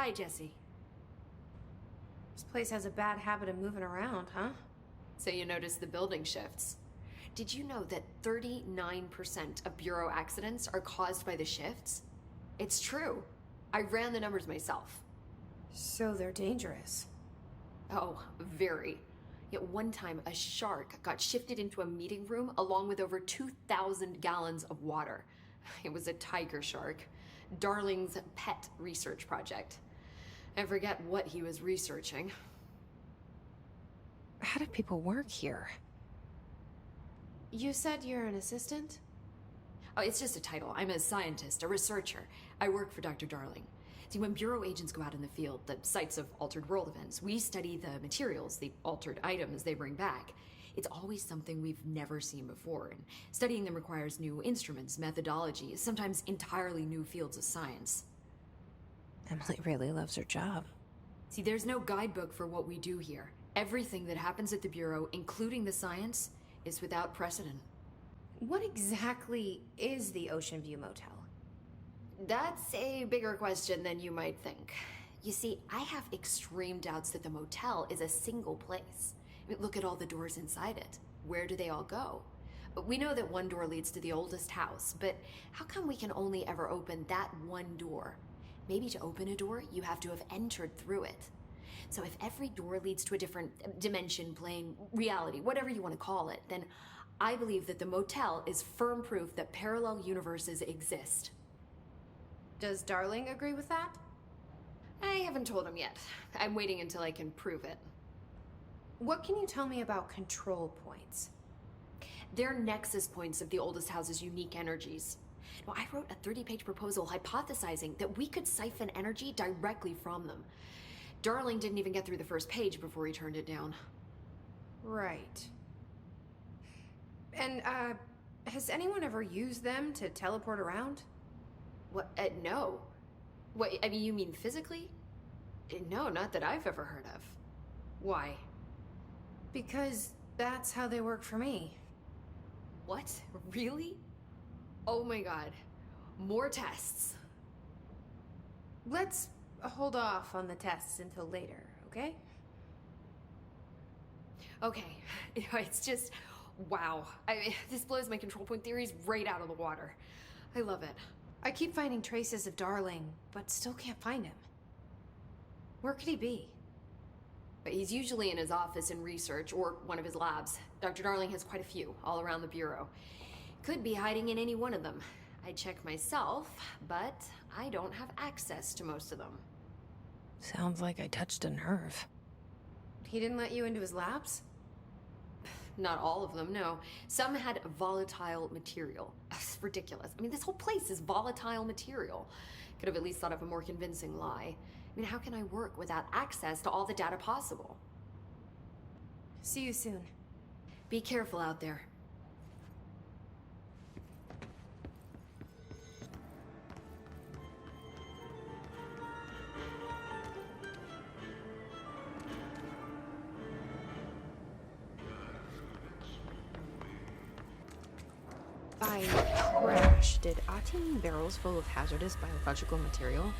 Hi, Jesse. This place has a bad habit of moving around, huh? So you noticed the building shifts. Did you know that 39% of Bureau accidents are caused by the shifts? It's true. I ran the numbers myself. So they're dangerous. Oh, very. Yet one time, a shark got shifted into a meeting room along with over 2,000 gallons of water. It was a tiger shark. Darling's pet research project. I forget what he was researching. How do people work here? You said you're an assistant? Oh, it's just a title. I'm a scientist, a researcher. I work for Dr. Darling. See, when Bureau agents go out in the field, the sites of altered world events, we study the materials, the altered items they bring back. It's always something we've never seen before, and studying them requires new instruments, methodologies, sometimes entirely new fields of science. Emily really loves her job. See, there's no guidebook for what we do here. Everything that happens at the Bureau, including the science, is without precedent. What exactly is the Ocean View Motel? That's a bigger question than you might think. You see, I have extreme doubts that the motel is a single place. I mean, look at all the doors inside it. Where do they all go? We know that one door leads to the oldest house, but how come we can only ever open that one door? Maybe to open a door, you have to have entered through it. So if every door leads to a different dimension, plane, reality, whatever you want to call it, then I believe that the motel is firm proof that parallel universes exist. Does Darling agree with that? I haven't told him yet. I'm waiting until I can prove it. What can you tell me about control points? They're nexus points of the oldest house's unique energies. Now, I wrote a 30-page proposal hypothesizing that we could siphon energy directly from them. Darling didn't even get through the first page before he turned it down. Right. And, has anyone ever used them to teleport around? What? No. What, I mean, you mean physically? No, not that I've ever heard of. Why? Because that's how they work for me. What? Really? Oh my god. More tests. Let's hold off on the tests until later, okay? Okay. It's just, wow. This blows my control point theories right out of the water. I love it. I keep finding traces of Darling, but still can't find him. Where could he be? But he's usually in his office in research, or one of his labs. Dr. Darling has quite a few, all around the Bureau. Could be hiding in any one of them. I check myself, but I don't have access to most of them. Sounds like I touched a nerve. He didn't let you into his labs? Not all of them, no. Some had volatile material. It's ridiculous. I mean, this whole place is volatile material. Could have at least thought of a more convincing lie. I mean, how can I work without access to all the data possible? See you soon. Be careful out there. By crash, did Ati mean barrels full of hazardous biological material?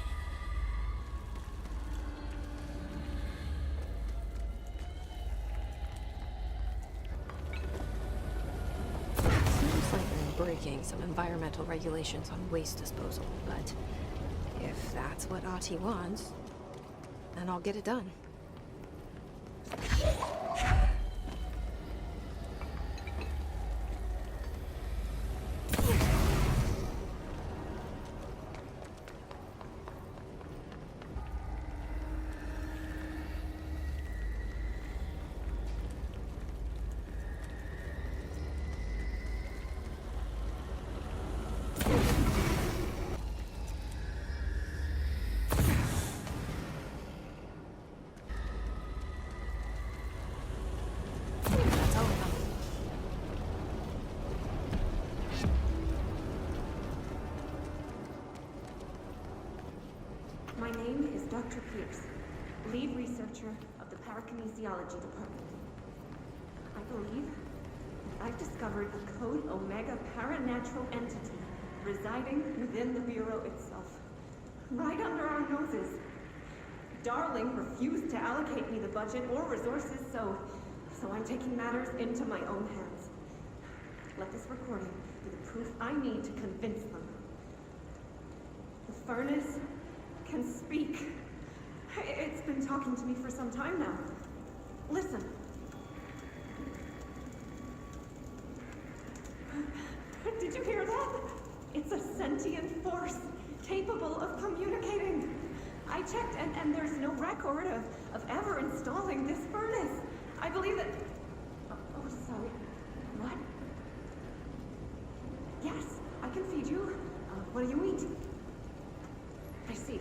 Seems like I'm breaking some environmental regulations on waste disposal, but if that's what Ati wants, then I'll get it done. My name is Dr. Pierce, lead researcher of the Parakinesiology Department. I believe that I've discovered a Code Omega paranatural entity residing within the Bureau itself, right under our noses. darling refused to allocate me the budget or resources, so I'm taking matters into my own hands. Let this recording be the proof I need to convince them. The furnace can speak. It's been talking to me for some time now. Listen. Did you hear that? It's a sentient force, capable of communicating. I checked, and there's no record of ever installing this furnace. I believe that... Oh, sorry. What? Yes, I can feed you. What do you eat? I see.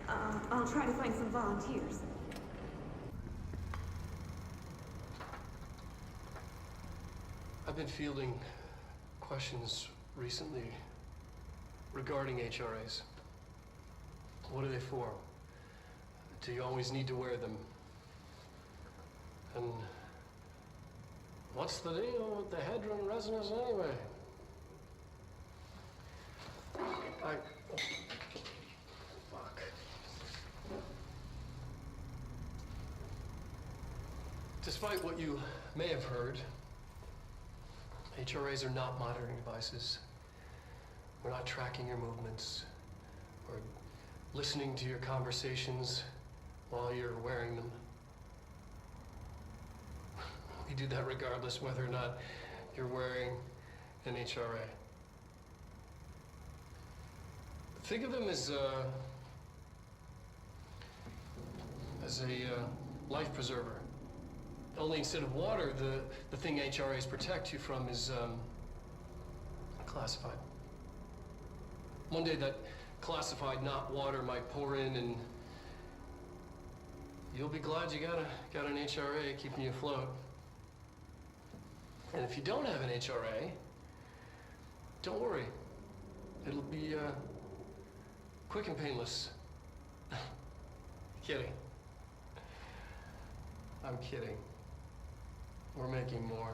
I'll try to find some volunteers. I've been fielding questions recently regarding HRAs. What are they for? Do you always need to wear them? And what's the deal with the Hedron resonance anyway? Fuck. Despite what you may have heard, HRAs are not monitoring devices. We're not tracking your movements or listening to your conversations while you're wearing them. We do that regardless whether or not you're wearing an HRA. Think of them as a life preserver. Only instead of water, the thing HRAs protect you from is classified. One day that classified, not water, might pour in, and you'll be glad you got an HRA keeping you afloat. And if you don't have an HRA, don't worry. It'll be quick and painless. Kidding. I'm kidding. We're making more.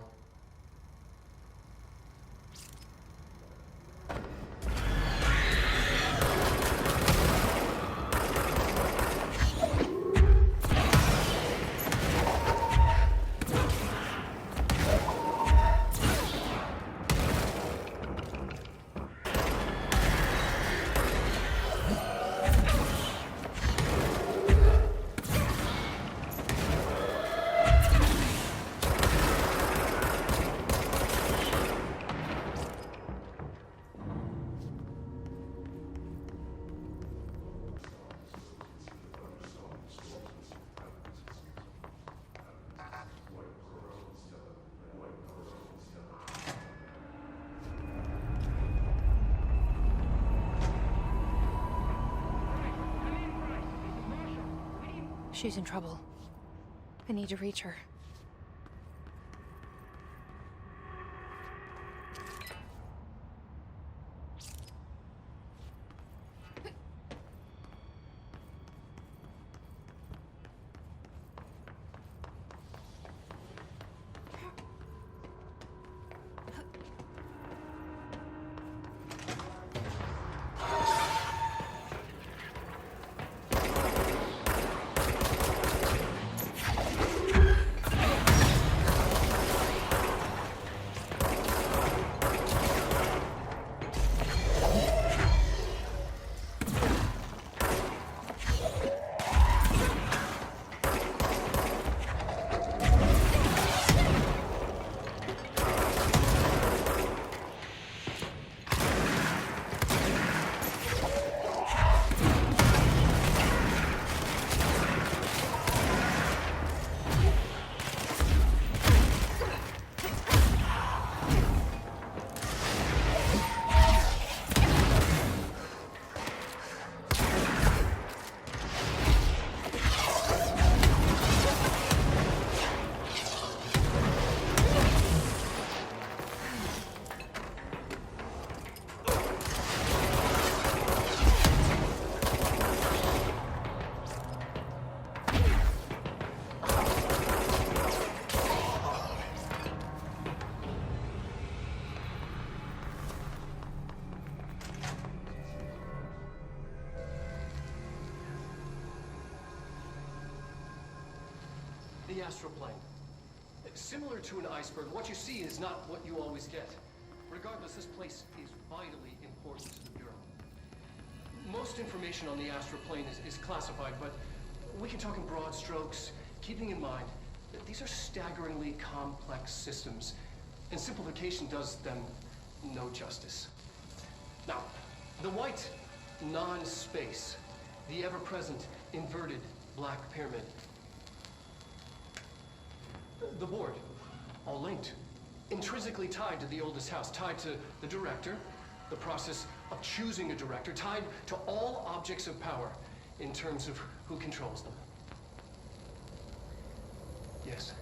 She's in trouble. I need to reach her. the astral plane. Similar to an iceberg, what you see is not what you always get. Regardless, this place is vitally important to the Bureau. Most information on the astral plane is classified, but we can talk in broad strokes, keeping in mind that these are staggeringly complex systems, and simplification does them no justice. Now, the white non-space, the ever-present inverted black pyramid, the board, all linked, intrinsically tied to the oldest house, tied to the director, the process of choosing a director, tied to all objects of power in terms of who controls them. Yes.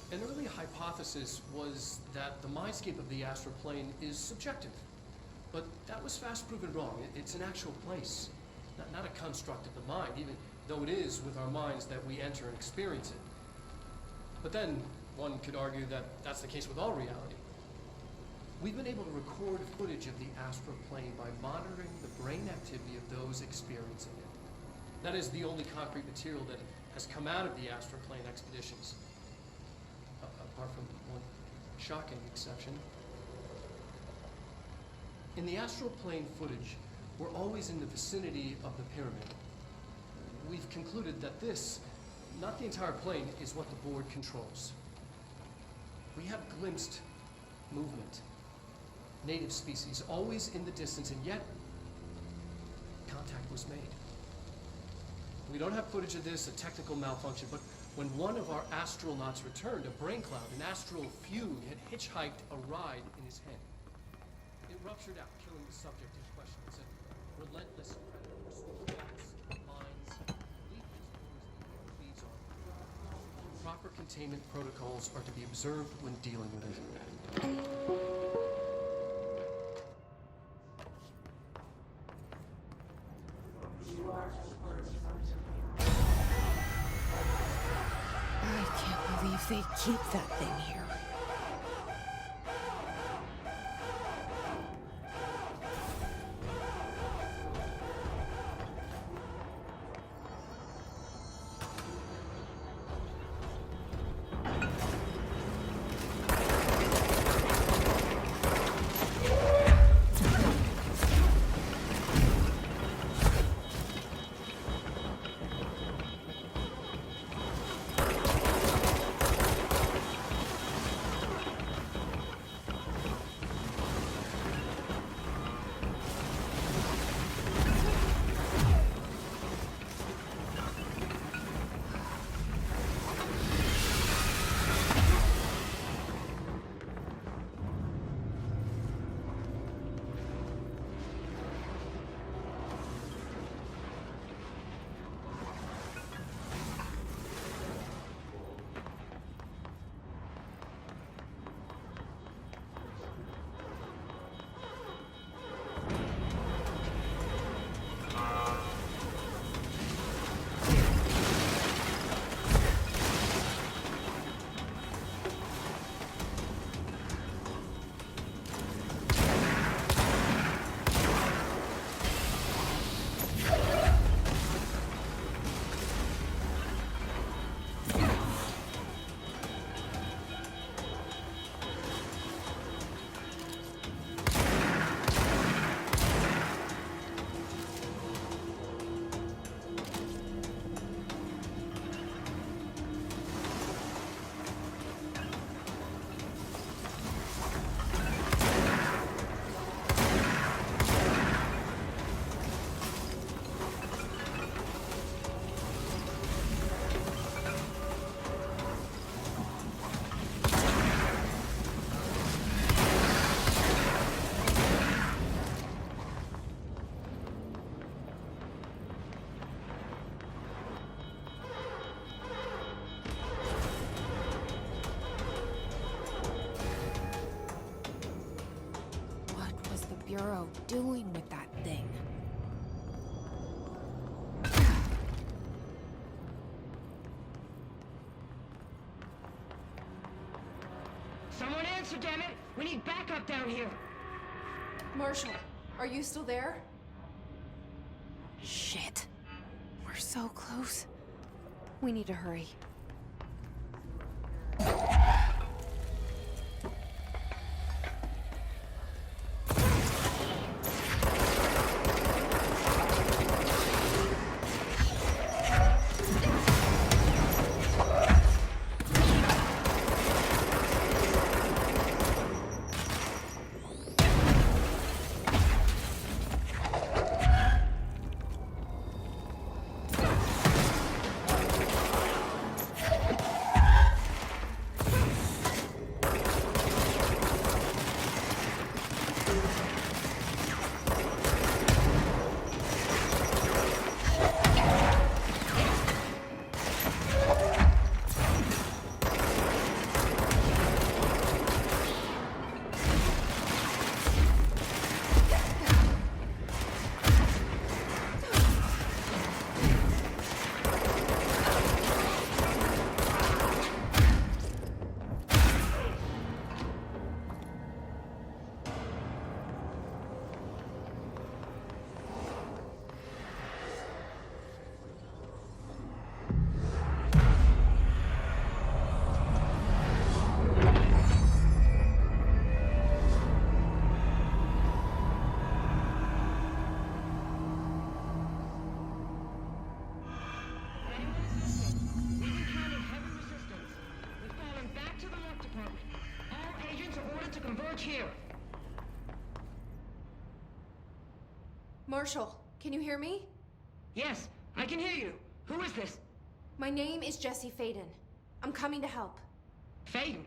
An early hypothesis was that the mindscape of the astral plane is subjective. But that was fast proven wrong. It's an actual place, not a construct of the mind, even though it is with our minds that we enter and experience it. But then one could argue that that's the case with all reality. We've been able to record footage of the astral plane by monitoring the brain activity of those experiencing it. That is the only concrete material that has come out of the astral plane expeditions. Apart from one shocking exception. In the astral plane footage, we're always in the vicinity of the pyramid. We've concluded that this, not the entire plane, is what the board controls. We have glimpsed movement, native species, always in the distance, and yet contact was made. We don't have footage of this, a technical malfunction, but when one of our astronauts returned, a brain cloud, an astral fugue, had hitchhiked a ride in his head. It ruptured out, killing the subject in question. It's a relentless predator pursuing bats, mines, leaflets towards the feeds on. Proper containment protocols are to be observed when dealing with it. I can't believe they keep that thing here. Bureau doing with that thing? Someone answer, damn it! We need backup down here! Marshall, are you still there? Shit. We're so close. We need to hurry. Here. Marshall, can you hear me? Yes, I can hear you. Who is this? My name is Jesse Faden. I'm coming to help. Faden.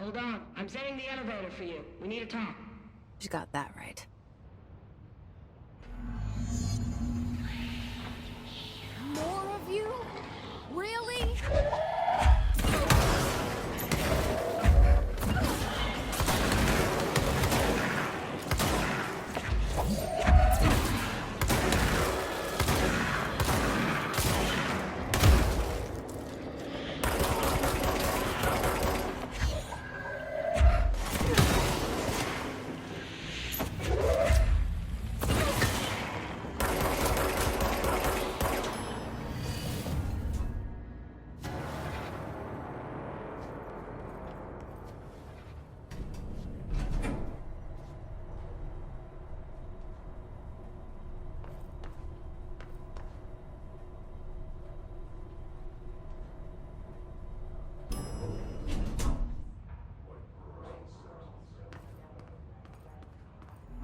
Hold on. I'm setting the elevator for you. We need to talk. You got that right. More of you? Really?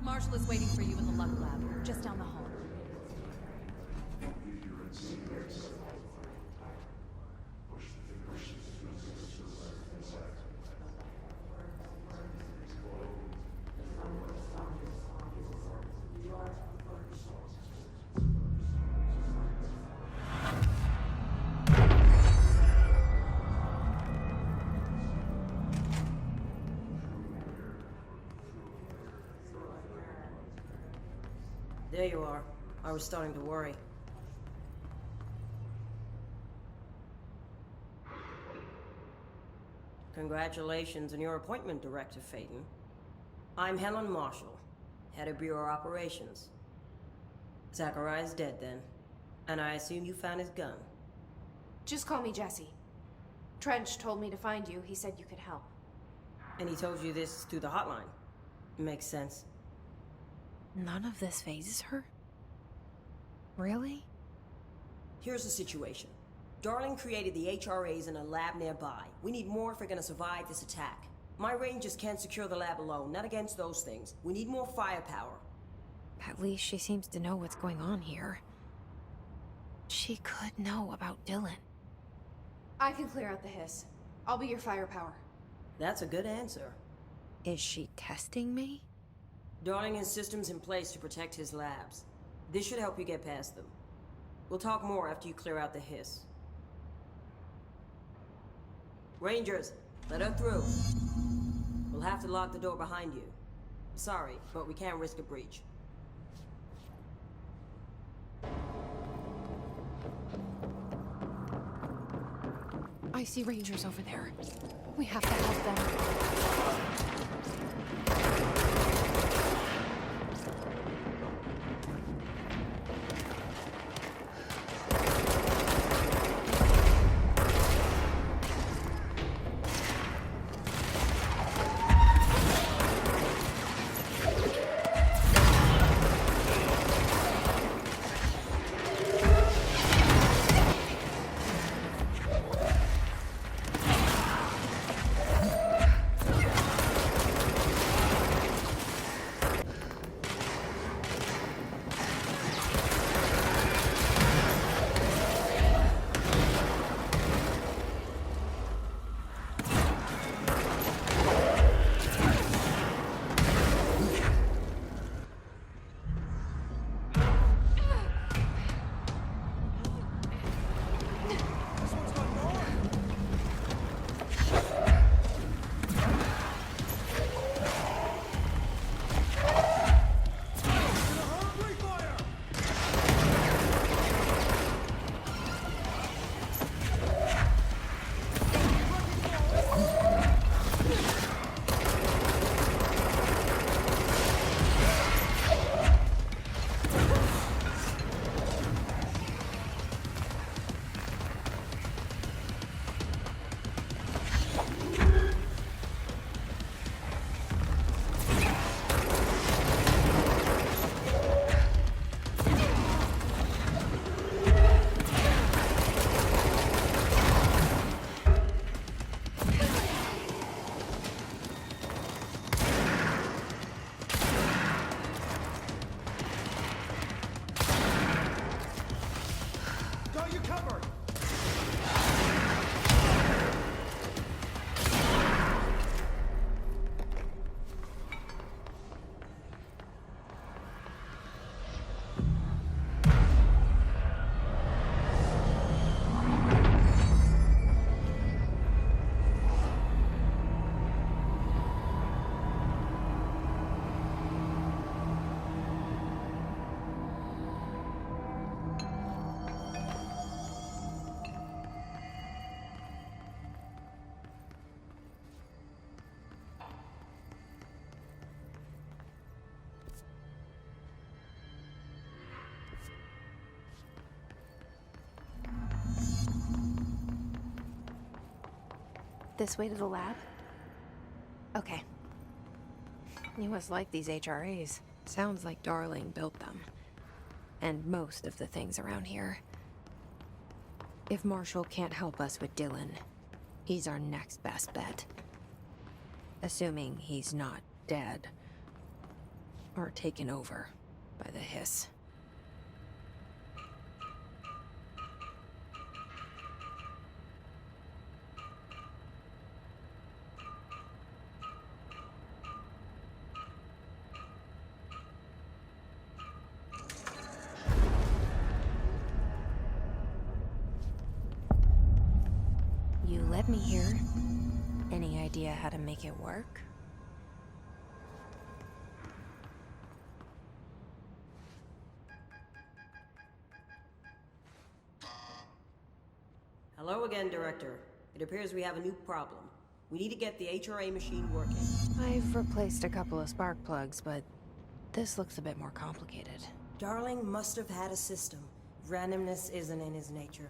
Marshall is waiting for you in the Luck Lab, just down the hall. There you are. I was starting to worry. Congratulations on your appointment, Director Faden. I'm Helen Marshall, Head of Bureau Operations. Zachariah's dead then, and I assume you found his gun. Just call me Jesse. Trench told me to find you. He said you could help. And he told you this through the hotline. Makes sense. None of this phases her? Really? Here's the situation. Darling created the HRAs in a lab nearby. We need more if we're gonna survive this attack. My rangers can't secure the lab alone, not against those things. We need more firepower. At least she seems to know what's going on here. She could know about Dylan. I can clear out the hiss. I'll be your firepower. That's a good answer. Is she testing me? Darling has systems in place to protect his labs. This should help you get past them. We'll talk more after you clear out the hiss. Rangers, let her through. We'll have to lock the door behind you. Sorry, but we can't risk a breach. I see Rangers over there. We have to help them. This way to the lab? Okay. You must like these HRAs. Sounds like Darling built them. And most of the things around here. If Marshall can't help us with Dylan, he's our next best bet. Assuming he's not dead. Or taken over by the hiss. You led me here. Any idea how to make it work? Hello again, Director. It appears we have a new problem. We need to get the HRA machine working. I've replaced a couple of spark plugs, but this looks a bit more complicated. Darling must have had a system. Randomness isn't in his nature.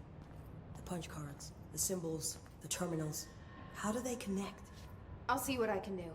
The punch cards, the symbols, the terminals. How do they connect? I'll see what I can do.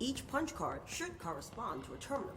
Each punch card should correspond to a terminal.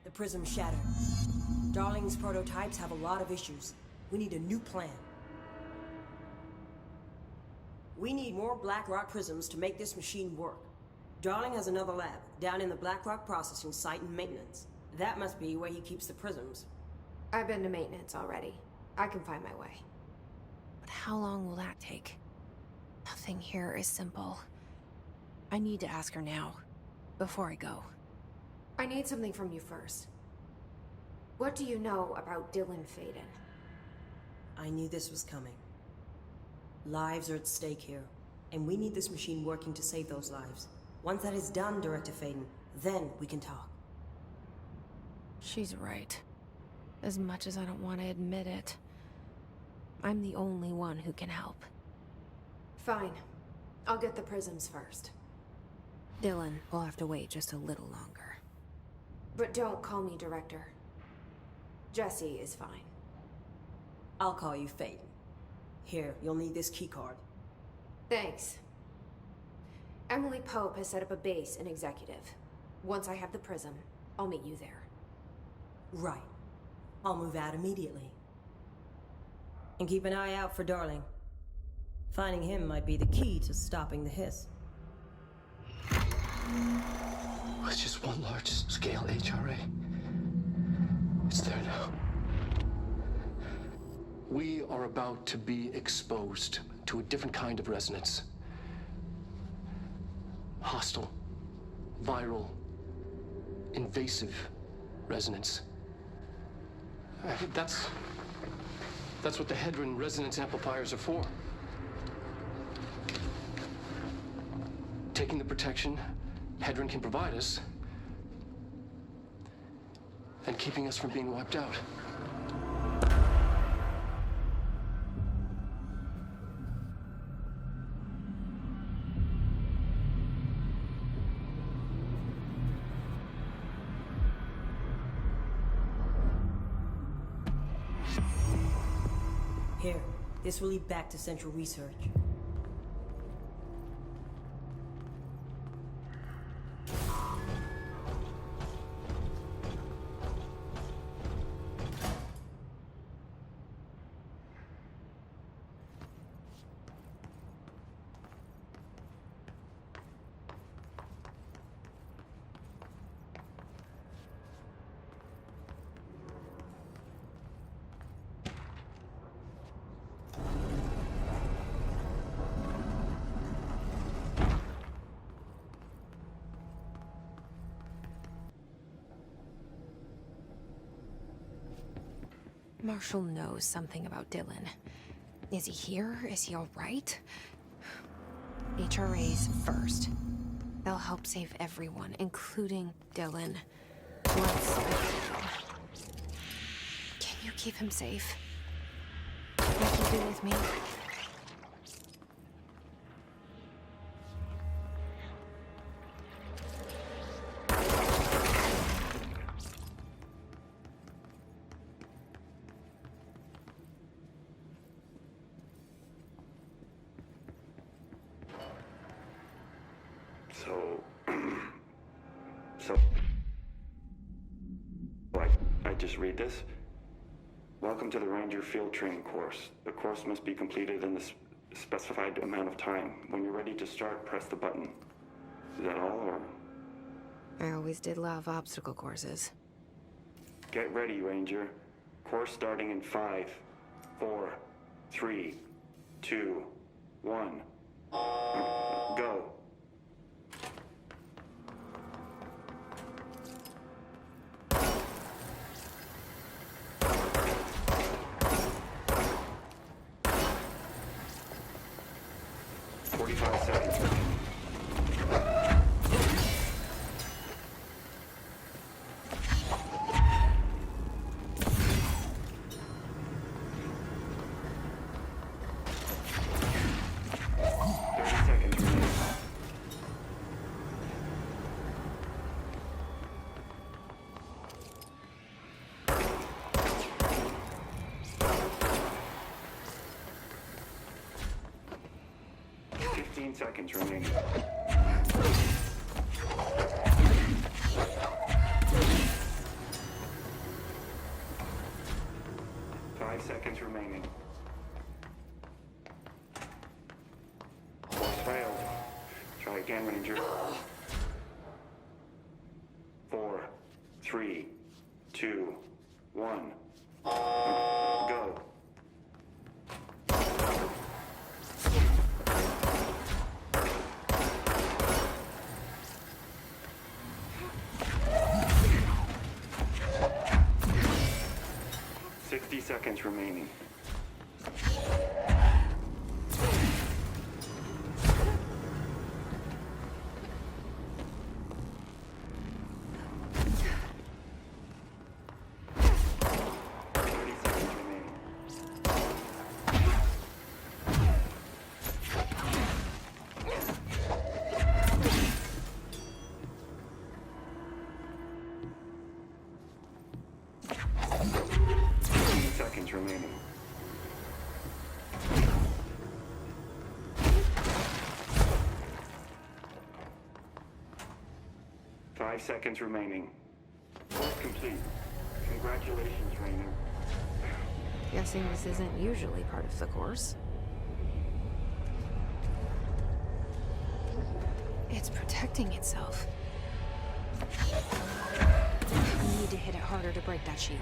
The prism shattered. Darling's prototypes have a lot of issues. We need a new plan. We need more Black Rock prisms to make this machine work. Darling has another lab, down in the Black Rock processing site in maintenance. That must be where he keeps the prisms. I've been to maintenance already. I can find my way. But how long will that take? Nothing here is simple. I need to ask her now, before I go. I need something from you first. What do you know about Dylan Faden? I knew this was coming. Lives are at stake here, and we need this machine working to save those lives. Once that is done, Director Faden, then we can talk. She's right. As much as I don't want to admit it, I'm the only one who can help. Fine. I'll get the prisms first. Dylan will have to wait just a little longer. But don't call me Director. Jesse is fine. I'll call you Faden. Here, you'll need this keycard. Thanks. Emily Pope has set up a base in Executive. Once I have the prism, I'll meet you there. Right. I'll move out immediately. And keep an eye out for Darling. Finding him might be the key to stopping the hiss. It's just one large-scale HRA. It's there now. We are about to be exposed to a different kind of resonance. Hostile, viral, invasive resonance. That's what the Hedron resonance amplifiers are for. Taking the protection Hedron can provide us, and keeping us from being wiped out. Here, this will lead back to Central Research. Marshall knows something about Dylan. Is he here? Is he all right? HRAs first. They'll help save everyone, including Dylan. Let's... Can you keep him safe? Like you do with me? I just read this. Welcome to the Ranger Field Training course. The course must be completed in the specified amount of time. When you're ready to start, press the button. Is that all, or? I always did love obstacle courses. Get ready, Ranger. Course starting in 5, 4, 3, 2, 1. Go. Seconds remaining. 5 seconds remaining. Course failed. Try again, Ranger. 4, 3, 2, 1. Go. Seconds remaining. 30 seconds remaining. 15 seconds remaining. 5 seconds remaining. Course complete. Congratulations, Rainer. Guessing this isn't usually part of the course. It's protecting itself. I need to hit it harder to break that shield.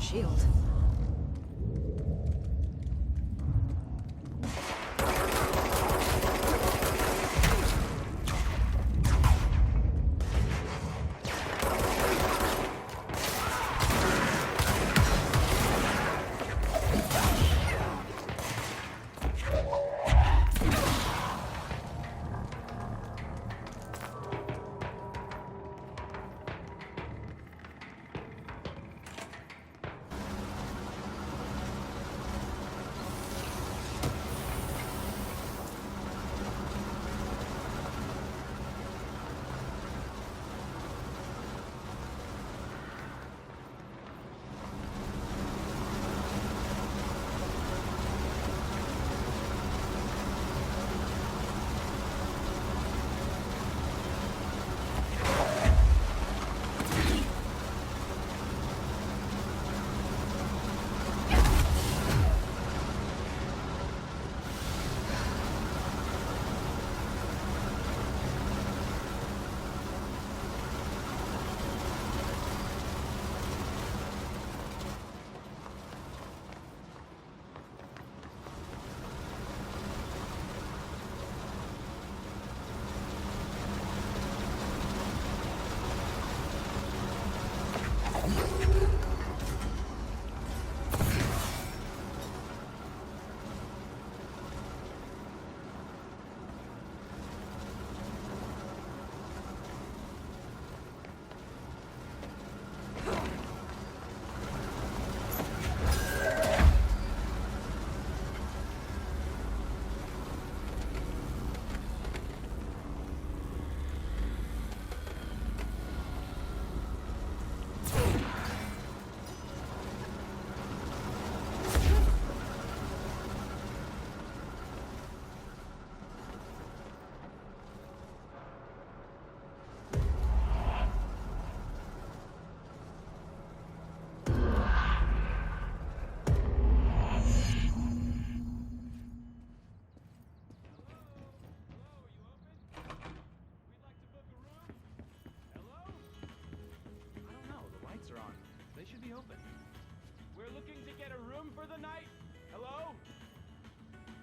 shield.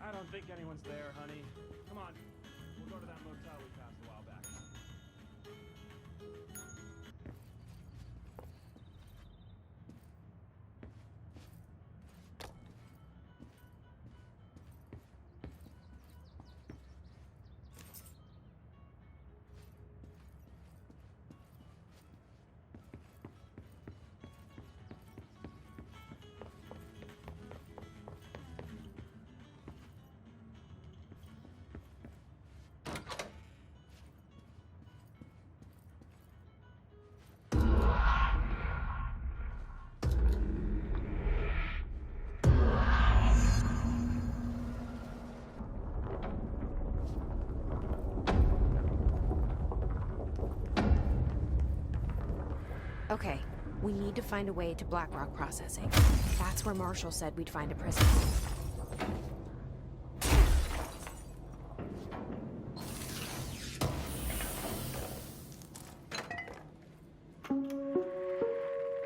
I don't think anyone's there, honey. Come on. We'll go to that motel we passed a while back. Okay, we need to find a way to Blackrock processing. That's where Marshall said we'd find a prison.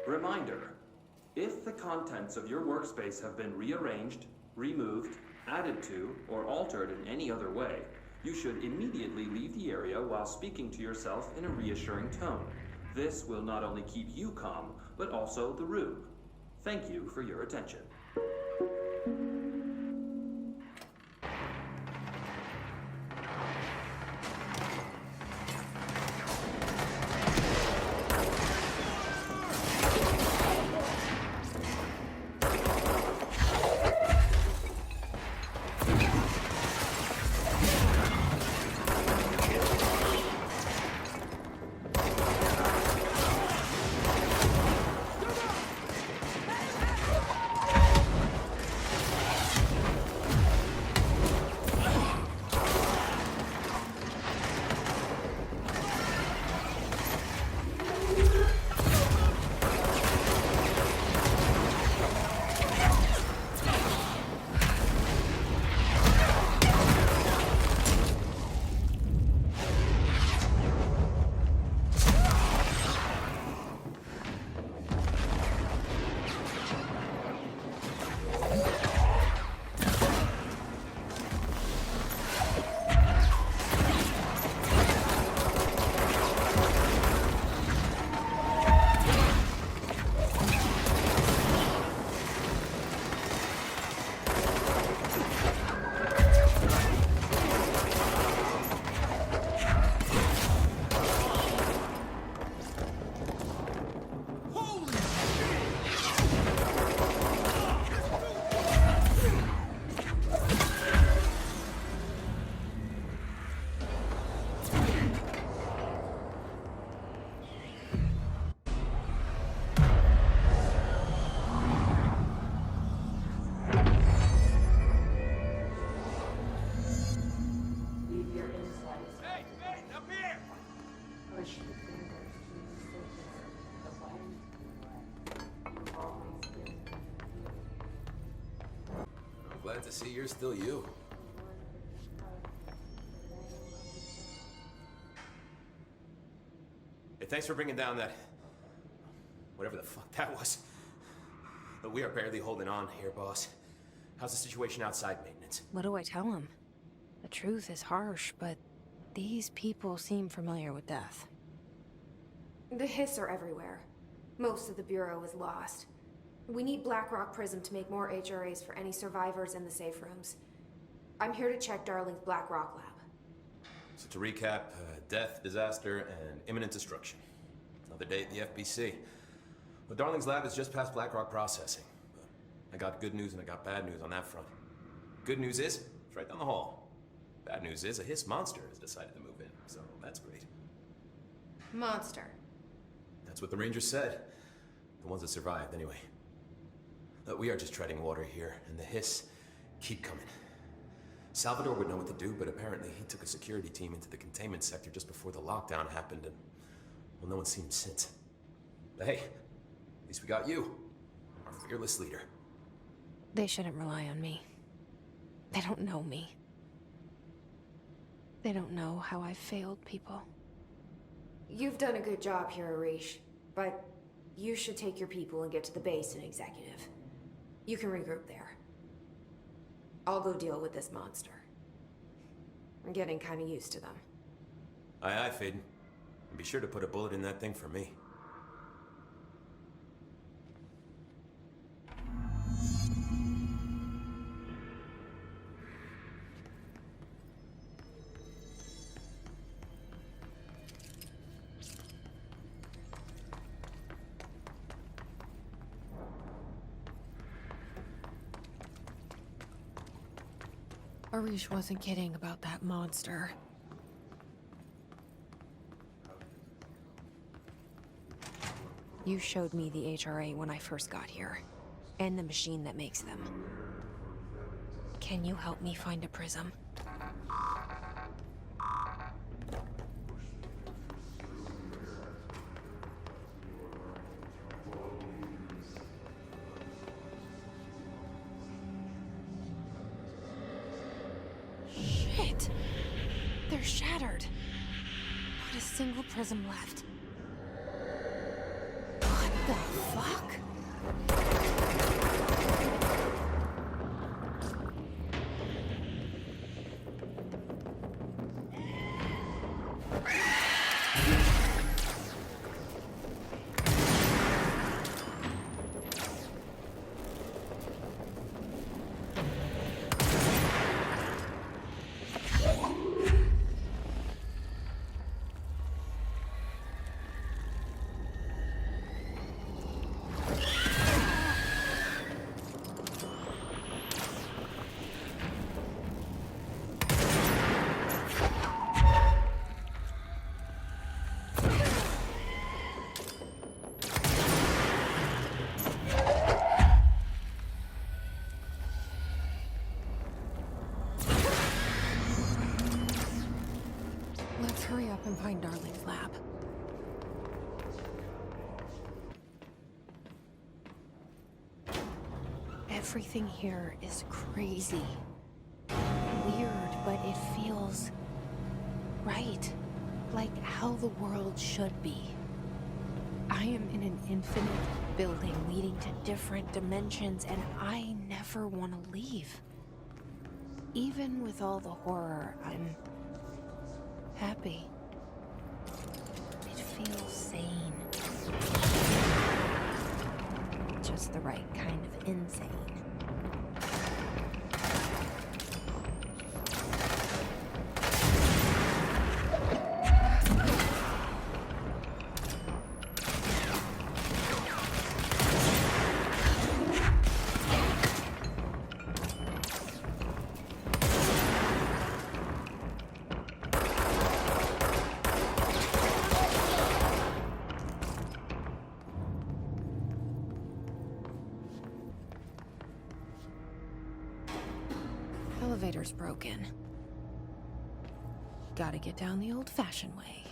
Reminder, if the contents of your workspace have been rearranged, removed, added to, or altered in any other way, you should immediately leave the area while speaking to yourself in a reassuring tone. This will not only keep you calm, but also the room. Thank you for your attention. I'm glad to see you're still you. Hey, thanks for bringing down that... whatever the fuck that was. But we are barely holding on here, boss. How's the situation outside maintenance? What do I tell him? The truth is harsh, but these people seem familiar with death. The hiss are everywhere. Most of the Bureau is lost. We need Blackrock Prism to make more HRAs for any survivors in the safe rooms. I'm here to check Darling's Blackrock lab. So to recap, death, disaster, and imminent destruction. Another day at the FBC. Well, Darling's lab is just past Blackrock processing. But I got good news and I got bad news on that front. Good news is, it's right down the hall. Bad news is, a hiss monster has decided to move in, so that's great. Monster. That's what the Rangers said. The ones that survived, anyway. We are just treading water here, and the hiss keep coming. Salvador would know what to do, but apparently he took a security team into the containment sector just before the lockdown happened, and, well, no one's seen him since. But hey, at least we got you, our fearless leader. They shouldn't rely on me. They don't know me. They don't know how I've failed people. You've done a good job here, Arish, but you should take your people and get to the base and executive. You can regroup there. I'll go deal with this monster. I'm getting kind of used to them. Aye, aye, Faden. And be sure to put a bullet in that thing for me. Arish wasn't kidding about that monster. You showed me the HRA when I first got here, and the machine that makes them. Can you help me find a prism? Shit! They're shattered. Not a single prism left. What the fuck? Let's hurry up and find Darling's lab. Everything here is crazy. Weird, but it feels right. Like how the world should be. I am in an infinite building leading to different dimensions, and I never want to leave. Even with all the horror, I'm happy. It feels sane. Just the right kind of insane. Elevator's broken. Gotta get down the old-fashioned way.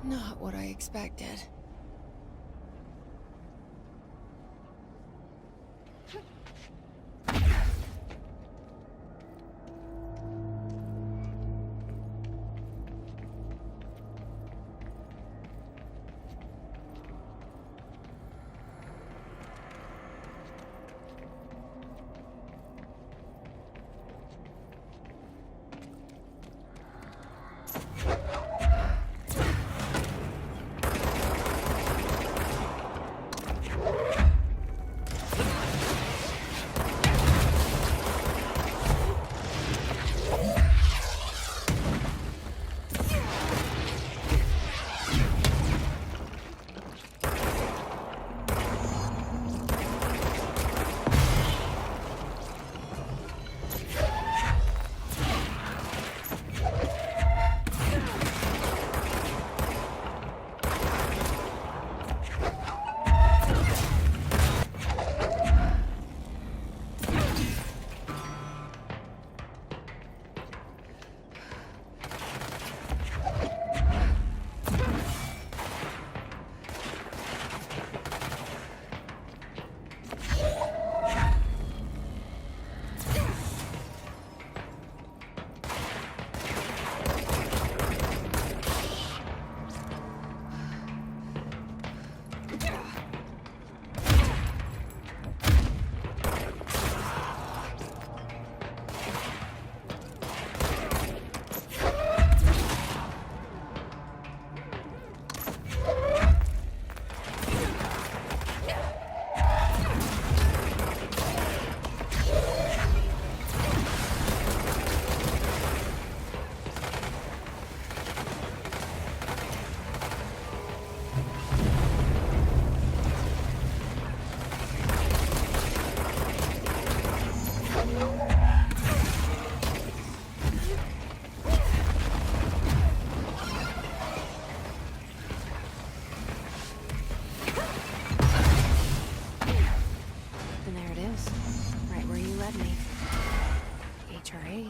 Not what I expected.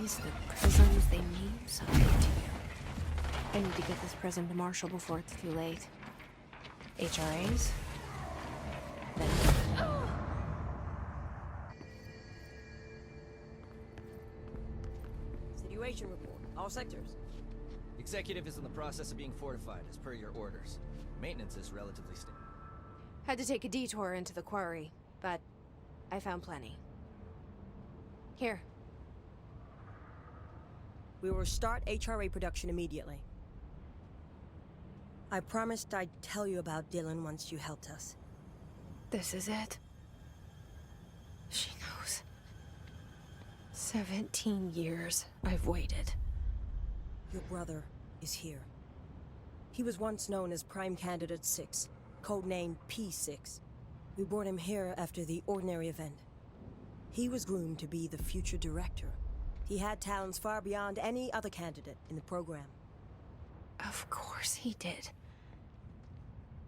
The prisms, they mean something to you. I need to get this prism to Marshall before it's too late. HRAs? Then... Situation report. All sectors. Executive is in the process of being fortified as per your orders. Maintenance is relatively stable. Had to take a detour into the quarry, but I found plenty. Here. We will start HRA production immediately. I promised I'd tell you about Dylan once you helped us. This is it. She knows. 17 years I've waited. Your brother is here. He was once known as Prime Candidate 6, codenamed P6. We brought him here after the ordinary event. He was groomed to be the future director. He had talents far beyond any other candidate in the program. Of course he did.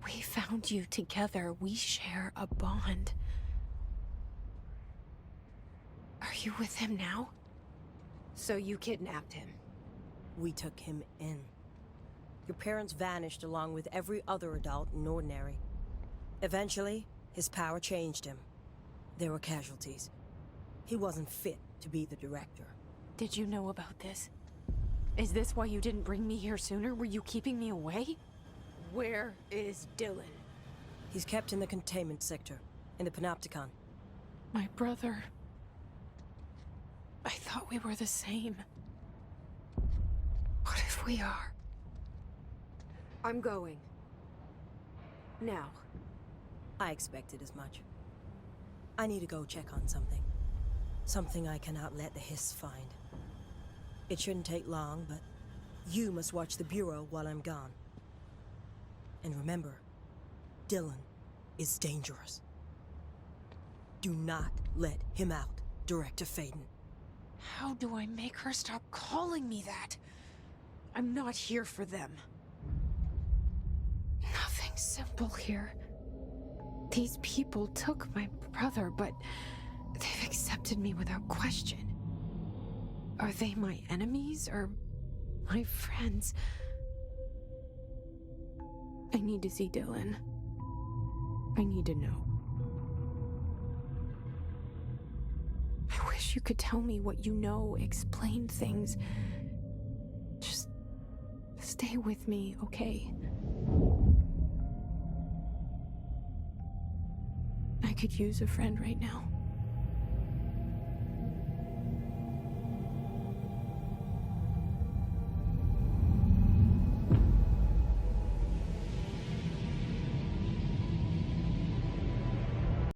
We found you together. We share a bond. Are you with him now? So you kidnapped him? We took him in. Your parents vanished along with every other adult in Ordinary. Eventually, his power changed him. There were casualties. He wasn't fit to be the director. Did you know about this? Is this why you didn't bring me here sooner? Were you keeping me away? Where is Dylan? He's kept in the containment sector, in the Panopticon. My brother. I thought we were the same. What if we are? I'm going. Now. I expected as much. I need to go check on something. Something I cannot let the Hiss find. It shouldn't take long, but you must watch the Bureau while I'm gone. And remember, Dylan is dangerous. Do not let him out, Director Faden. How do I make her stop calling me that? I'm not here for them. Nothing simple here. These people took my brother, but they've accepted me without question. Are they my enemies or my friends? I need to see Dylan. I need to know. I wish you could tell me what you know, explain things. Just stay with me, okay? I could use a friend right now.